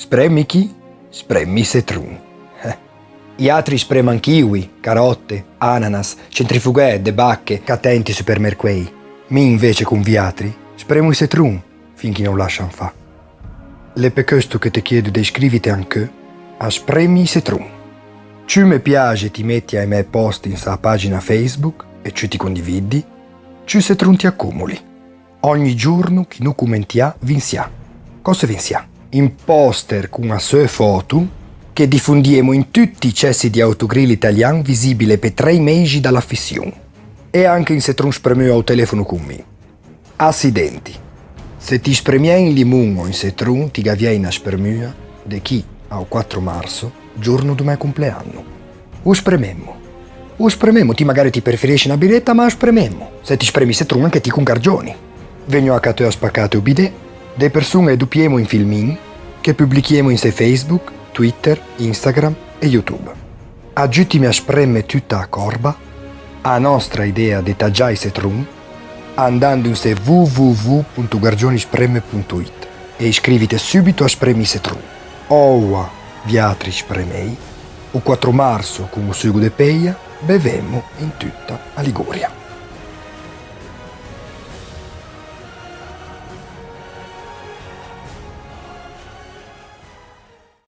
Spremi chi? Spremi setrun. Gli altri spreman kiwi, carotte, ananas, centrifughe, bacche, catenti supermerquei. Mi invece con viatri spremo i setrun finché non lascian fa. Le per questo che ti chiedo di iscriviti anche a Spremi setrun. Ci mi piace ti metti ai miei post in sa pagina Facebook e ci ti condividi, ci setrun ti accumuli. Ogni giorno chi nu commentia vinsia. Cosa vinsia? In poster con una sua foto che diffondiamo in tutti i cessi di autogrill italiani visibile per 3 mesi dalla fissione. E anche in setrun spremio al telefono con me. Accidenti. Se ti spremiai in limone o in setrun ti gaviai una spremua di chi al 4 marzo, giorno del mio compleanno. O sprememmo, ti magari ti preferisci una biretta, ma sprememmo. Se ti spremi setrun anche ti con gargioni. Vengo a cateo a spaccate o bidet, de persone edupiemo in filmin che pubblichiamo in se Facebook, Twitter, Instagram e YouTube. Aggiuttimi a spremme tutta a corba, a nostra idea di taggiai setrun, andando in se www.gargionispremme.it e iscriviti subito a Spremi setrun. Oua, viatri spremei, o 4 marzo con un sugo de peia, bevemmo in tutta a Liguria.